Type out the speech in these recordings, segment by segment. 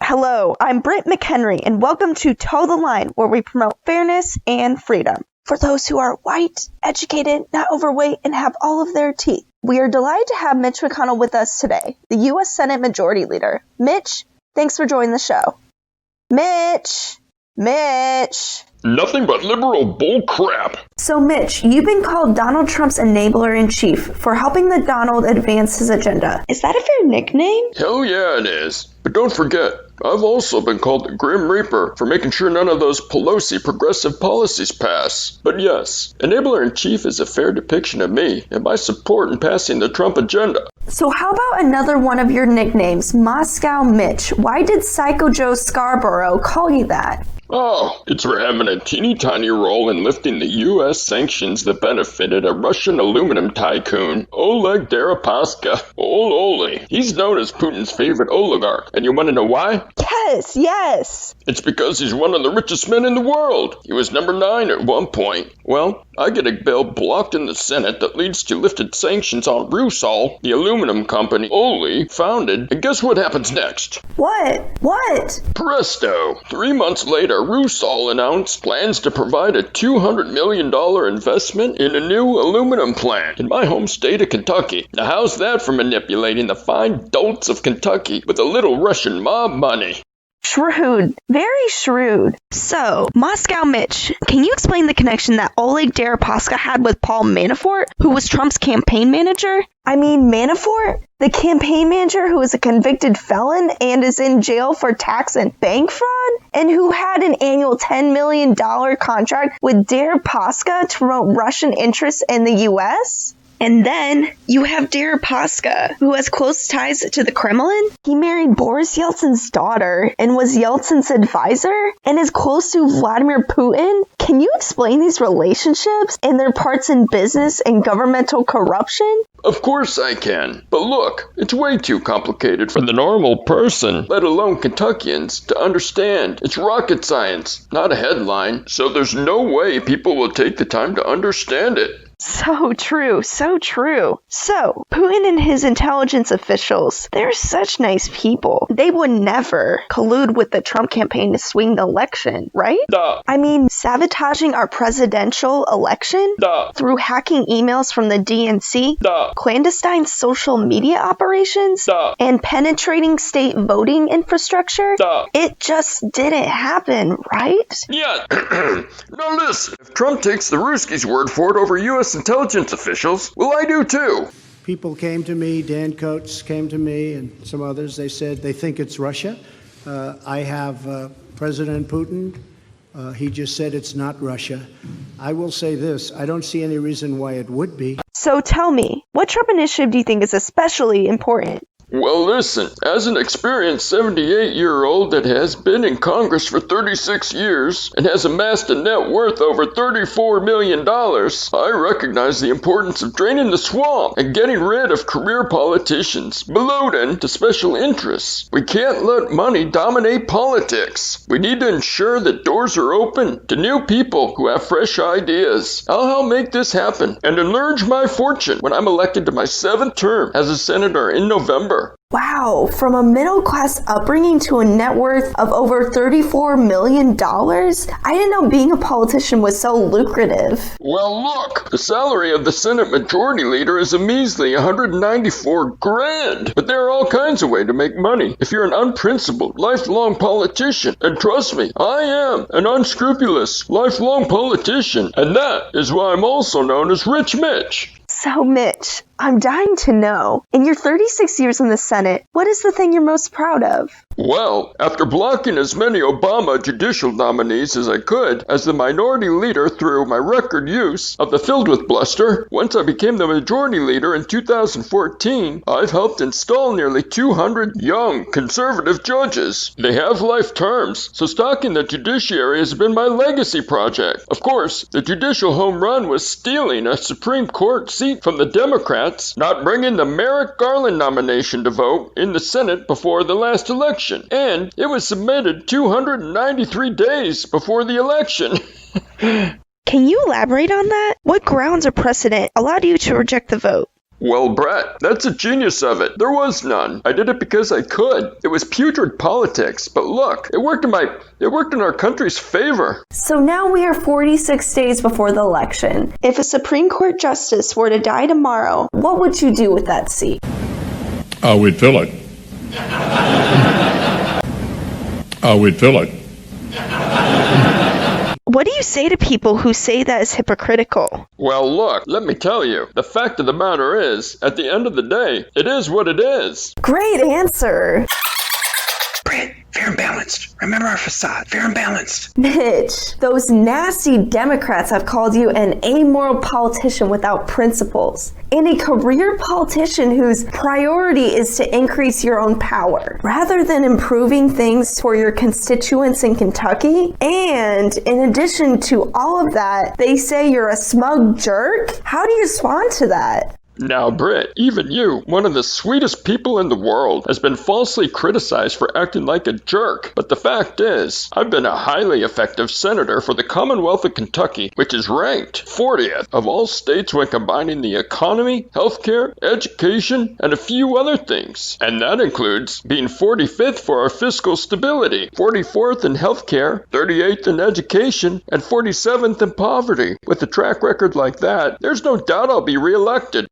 Hello, I'm Britt McHenry, and welcome to Toe the Line, where we promote fairness and freedom for those who are white, educated, not overweight, and have all of their teeth. We are delighted to have Mitch McConnell with us today, the U.S. Senate Majority Leader. Mitch, thanks for joining the show. Mitch. Nothing but liberal bull crap. So Mitch, you've been called Donald Trump's enabler-in-chief for helping the Donald advance his agenda. Is that a fair nickname? Hell yeah, it is. But don't forget, I've also been called the Grim Reaper for making sure none of those Pelosi progressive policies pass. But yes, enabler-in-chief is a fair depiction of me and my support in passing the Trump agenda. So how about another one of your nicknames, Moscow Mitch? Why did Psycho Joe Scarborough call you that? Oh, it's for having a teeny tiny role in lifting the U.S. sanctions that benefited a Russian aluminum tycoon, Oleg Deripaska. Ole. He's known as Putin's favorite oligarch. And you want to know why? Yes. It's because he's one of the richest men in the world. He was number 9 at one point. Well, I get a bill blocked in the Senate that leads to lifted sanctions on Rusal, the aluminum company Ole founded. And guess what happens next? What? Presto! 3 months later, Rusal announced plans to provide a $200 million investment in a new aluminum plant in my home state of Kentucky. Now how's that for manipulating the fine dolts of Kentucky with a little Russian mob money? Shrewd. Very shrewd. So, Moscow Mitch, can you explain the connection that Oleg Deripaska had with Paul Manafort, who was Trump's campaign manager? I mean, Manafort? The campaign manager who is a convicted felon and is in jail for tax and bank fraud? And who had an annual $10 million contract with Deripaska to promote Russian interests in the U.S.? And then you have Deripaska, who has close ties to the Kremlin. He married Boris Yeltsin's daughter and was Yeltsin's advisor and is close to Vladimir Putin. Can you explain these relationships and their parts in business and governmental corruption? Of course I can. But look, it's way too complicated for the normal person, let alone Kentuckians, to understand. It's rocket science, not a headline, so there's no way people will take the time to understand it. So true. So, Putin and his intelligence officials, they're such nice people. They would never collude with the Trump campaign to swing the election, right? Duh. I mean, sabotaging our presidential election? Duh. Through hacking emails from the DNC? Duh. Clandestine social media operations? Duh. And penetrating state voting infrastructure? Duh. It just didn't happen, right? Yeah. Now listen, if Trump takes the Ruskies' word for it over U.S. intelligence officials, well, I do too. People came to me, Dan Coates came to me, and some others. They said they think it's Russia. I have President Putin. He just said it's not Russia. I will say this, I don't see any reason why it would be. So tell me, what Trump initiative do you think is especially important? Well, listen, as an experienced 78-year-old that has been in Congress for 36 years and has amassed a net worth over $34 million, I recognize the importance of draining the swamp and getting rid of career politicians beholden to special interests. We can't let money dominate politics. We need to ensure that doors are open to new people who have fresh ideas. I'll help make this happen and enlarge my fortune when I'm elected to my 7th term as a senator in November. Wow, from a middle-class upbringing to a net worth of over $34 million? I didn't know being a politician was so lucrative. Well, look, the salary of the Senate Majority Leader is a measly $194,000. But there are all kinds of ways to make money if you're an unprincipled, lifelong politician. And trust me, I am an unscrupulous, lifelong politician. And that is why I'm also known as Rich Mitch. So, Mitch, I'm dying to know, in your 36 years in the Senate, what is the thing you're most proud of? Well, after blocking as many Obama judicial nominees as I could as the minority leader through my record use of the Filled with Bluster, once I became the majority leader in 2014, I've helped install nearly 200 young conservative judges. They have life terms, so stocking the judiciary has been my legacy project. Of course, the judicial home run was stealing a Supreme Court seat from the Democrats, not bringing the Merrick Garland nomination to vote in the Senate before the last election. And it was submitted 293 days before the election. Can you elaborate on that? What grounds or precedent allowed you to reject the vote? Well, Brett, that's a genius of it. There was none. I did it because I could. It was putrid politics, but look, it worked in our country's favor. So now we are 46 days before the election. If a Supreme Court justice were to die tomorrow, What would you do with that seat? We'd fill it. We'd fill it. what do you say to people who say that is hypocritical? Well, look, let me tell you. The fact of the matter is, at the end of the day, it is what it is. Great answer. Britt, fair and balanced. Remember our facade, fair and balanced. Mitch, those nasty Democrats have called you an amoral politician without principles and a career politician whose priority is to increase your own power rather than improving things for your constituents in Kentucky. And in addition to all of that, they say you're a smug jerk. How do you respond to that? Now, Britt, even you, one of the sweetest people in the world, has been falsely criticized for acting like a jerk. But the fact is, I've been a highly effective senator for the Commonwealth of Kentucky, which is ranked 40th of all states when combining the economy, healthcare, education, and a few other things. And that includes being 45th for our fiscal stability, 44th in healthcare, 38th in education, and 47th in poverty. With a track record like that, there's no doubt I'll be reelected.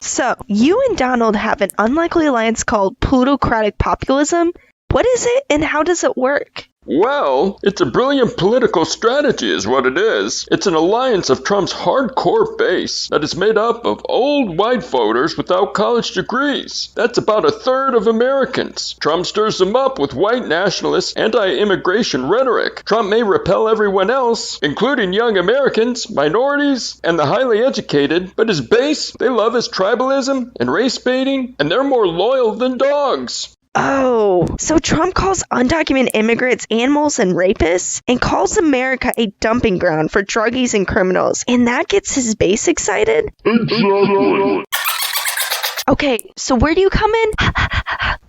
So, you and Donald have an unlikely alliance called Plutocratic Populism. What is it and how does it work? Well, it's a brilliant political strategy is what it is. It's an alliance of Trump's hardcore base that is made up of old white voters without college degrees. That's about a third of Americans. Trump stirs them up with white nationalist, anti-immigration rhetoric. Trump may repel everyone else, including young Americans, minorities, and the highly educated, but his base, they love his tribalism and race baiting, and they're more loyal than dogs. Oh, so Trump calls undocumented immigrants animals and rapists and calls America a dumping ground for druggies and criminals, and that gets his base excited? Exactly. Okay, so where do you come in?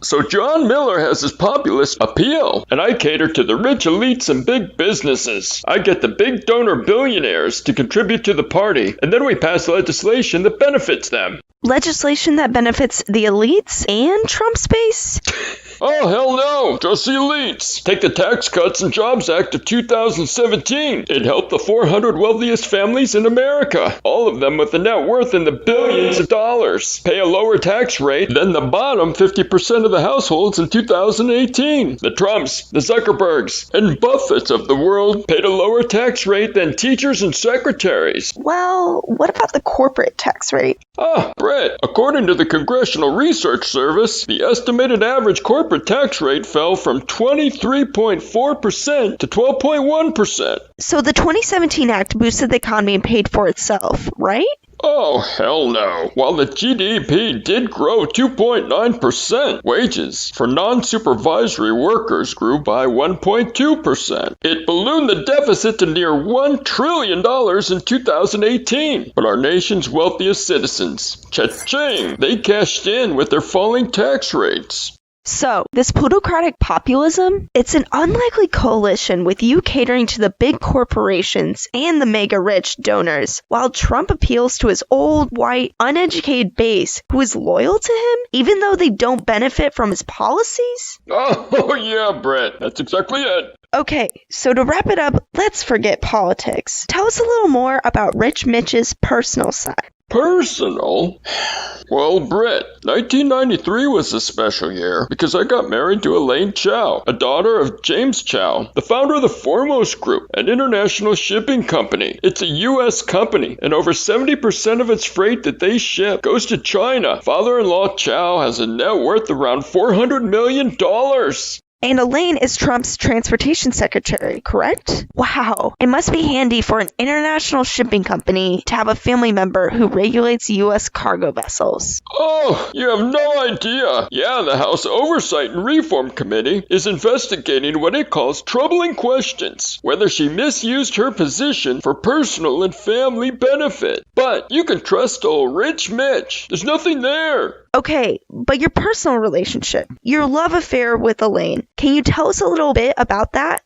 So John Miller has his populist appeal, and I cater to the rich elites and big businesses. I get the big donor billionaires to contribute to the party, and then we pass legislation that benefits them. Legislation that benefits the elites and Trump's base? Oh, hell no, just the elites. Take the Tax Cuts and Jobs Act of 2017. It helped the 400 wealthiest families in America, all of them with a net worth in the billions of dollars. Pay a lower tax rate than the bottom 50% of the households in 2018. The Trumps, the Zuckerbergs, and Buffetts of the world paid a lower tax rate than teachers and secretaries. Well, what about the corporate tax rate? Brett, according to the Congressional Research Service, the estimated average corporate tax rate fell from 23.4% to 12.1%. So the 2017 Act boosted the economy and paid for itself, right? Oh, hell no. While the GDP did grow 2.9%, wages for non-supervisory workers grew by 1.2%. It ballooned the deficit to near $1 trillion in 2018. But our nation's wealthiest citizens, cha-ching, they cashed in with their falling tax rates. So, this plutocratic populism, it's an unlikely coalition with you catering to the big corporations and the mega rich donors, while Trump appeals to his old, white, uneducated base who is loyal to him, even though they don't benefit from his policies? Oh, yeah, Brett, that's exactly it. Okay, so to wrap it up, let's forget politics. Tell us a little more about Rich Mitch's personal side. Personal? Well, Britt, 1993 was a special year because I got married to Elaine Chao, a daughter of James Chao, the founder of the Foremost Group, an international shipping company. It's a U.S. company, and over 70% of its freight that they ship goes to China. Father-in-law Chao has a net worth around $400 million. And Elaine is Trump's transportation secretary, correct? Wow. It must be handy for an international shipping company to have a family member who regulates U.S. cargo vessels. Oh, you have no idea. Yeah, the House Oversight and Reform Committee is investigating what it calls troubling questions, whether she misused her position for personal and family benefit. But you can trust old Rich Mitch. There's nothing there. Okay, but your personal relationship, your love affair with Elaine, can you tell us a little bit about that?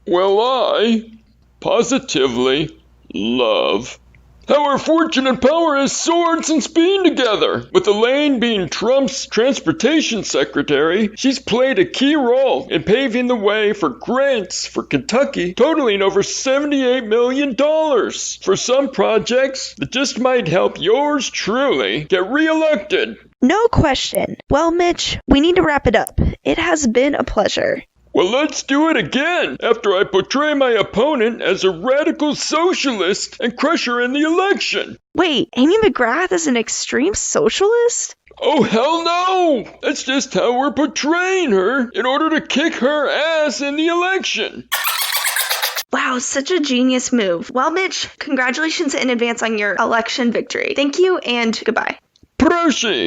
Well, I positively love how our fortune and power has soared since being together. With Elaine being Trump's transportation secretary, she's played a key role in paving the way for grants for Kentucky totaling over $78 million for some projects that just might help yours truly get reelected. No question. Well, Mitch, we need to wrap it up. It has been a pleasure. Well, let's do it again after I portray my opponent as a radical socialist and crush her in the election. Wait, Amy McGrath is an extreme socialist? Oh, hell no! That's just how we're portraying her in order to kick her ass in the election. Wow, such a genius move. Well, Mitch, congratulations in advance on your election victory. Thank you and goodbye. Proshi!